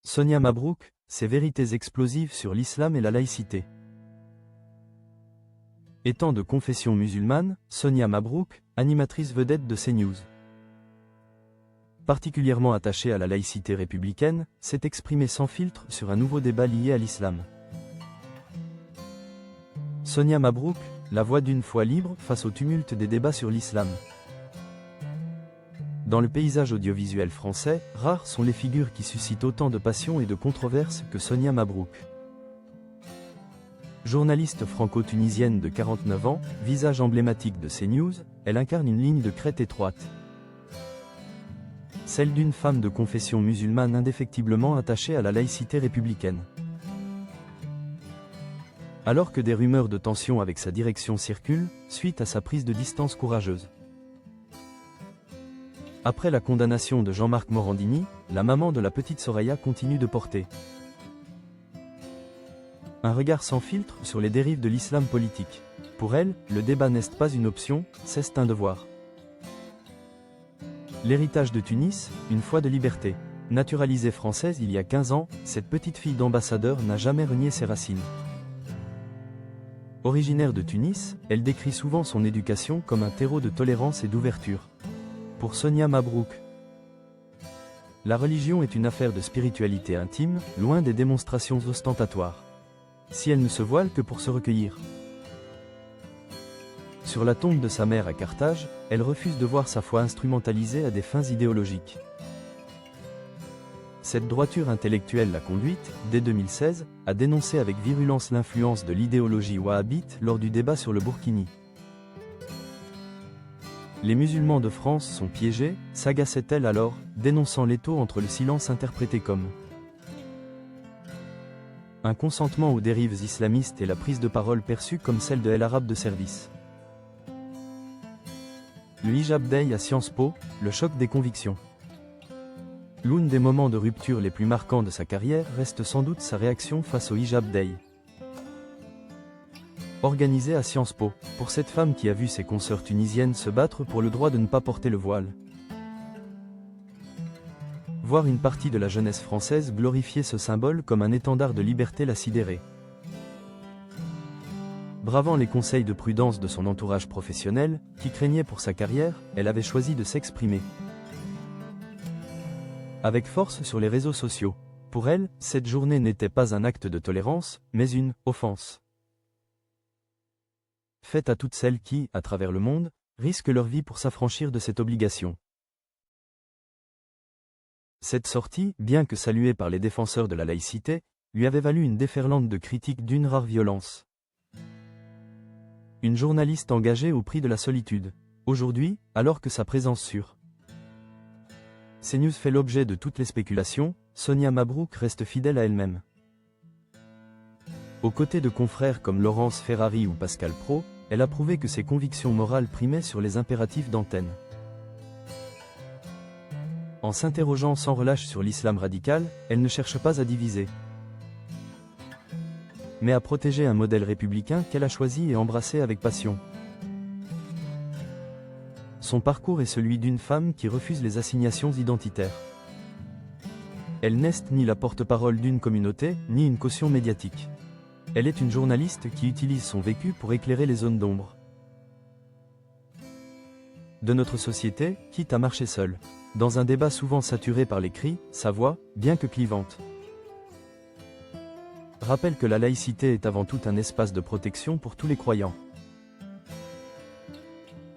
Sonia Mabrouk, ses vérités explosives sur l'islam et la laïcité. Étant de confession musulmane, Sonia Mabrouk, animatrice vedette de CNews. Particulièrement attachée à la laïcité républicaine, s'est exprimée sans filtre sur un nouveau débat lié à l'islam. Sonia Mabrouk, la voix d'une foi libre face au tumulte des débats sur l'islam. Dans le paysage audiovisuel français, rares sont les figures qui suscitent autant de passion et de controverses que Sonia Mabrouk. Journaliste franco-tunisienne de 49 ans, visage emblématique de CNews, elle incarne une ligne de crête étroite. Celle d'une femme de confession musulmane indéfectiblement attachée à la laïcité républicaine. Alors que des rumeurs de tension avec sa direction circulent, suite à sa prise de distance courageuse. Après la condamnation de Jean-Marc Morandini, la maman de la petite Soraya continue de porter un regard sans filtre sur les dérives de l'islam politique. Pour elle, le débat n'est pas une option, c'est un devoir. L'héritage de Tunis, une foi de liberté. Naturalisée française il y a 15 ans, cette petite fille d'ambassadeur n'a jamais renié ses racines. Originaire de Tunis, elle décrit souvent son éducation comme un terreau de tolérance et d'ouverture. Pour Sonia Mabrouk, la religion est une affaire de spiritualité intime, loin des démonstrations ostentatoires. Si elle ne se voile que pour se recueillir. Sur la tombe de sa mère à Carthage, elle refuse de voir sa foi instrumentalisée à des fins idéologiques. Cette droiture intellectuelle l'a conduite, dès 2016, à dénoncer avec virulence l'influence de l'idéologie wahhabite lors du débat sur le Burkini. Les musulmans de France sont piégés, s'agaçait-elle alors, dénonçant l'étau entre le silence interprété comme un consentement aux dérives islamistes et la prise de parole perçue comme celle de El Arabe de service. Le Hijab Day à Sciences Po, le choc des convictions. L'un des moments de rupture les plus marquants de sa carrière reste sans doute sa réaction face au Hijab Day. Organisé à Sciences Po, pour cette femme qui a vu ses consoeurs tunisiennes se battre pour le droit de ne pas porter le voile. Voir une partie de la jeunesse française glorifier ce symbole comme un étendard de liberté l'a sidérée. Bravant les conseils de prudence de son entourage professionnel, qui craignait pour sa carrière, elle avait choisi de s'exprimer avec force sur les réseaux sociaux. Pour elle, cette journée n'était pas un acte de tolérance, mais une offense faite à toutes celles qui, à travers le monde, risquent leur vie pour s'affranchir de cette obligation. Cette sortie, bien que saluée par les défenseurs de la laïcité, lui avait valu une déferlante de critiques d'une rare violence. Une journaliste engagée au prix de la solitude. Aujourd'hui, alors que sa présence sur CNews fait l'objet de toutes les spéculations, Sonia Mabrouk reste fidèle à elle-même. Aux côtés de confrères comme Laurence Ferrari ou Pascal Praud, elle a prouvé que ses convictions morales primaient sur les impératifs d'antenne. En s'interrogeant sans relâche sur l'islam radical, elle ne cherche pas à diviser, mais à protéger un modèle républicain qu'elle a choisi et embrassé avec passion. Son parcours est celui d'une femme qui refuse les assignations identitaires. Elle n'est ni la porte-parole d'une communauté, ni une caution médiatique. Elle est une journaliste qui utilise son vécu pour éclairer les zones d'ombre de notre société, quitte à marcher seule. Dans un débat souvent saturé par les cris, sa voix, bien que clivante, rappelle que la laïcité est avant tout un espace de protection pour tous les croyants.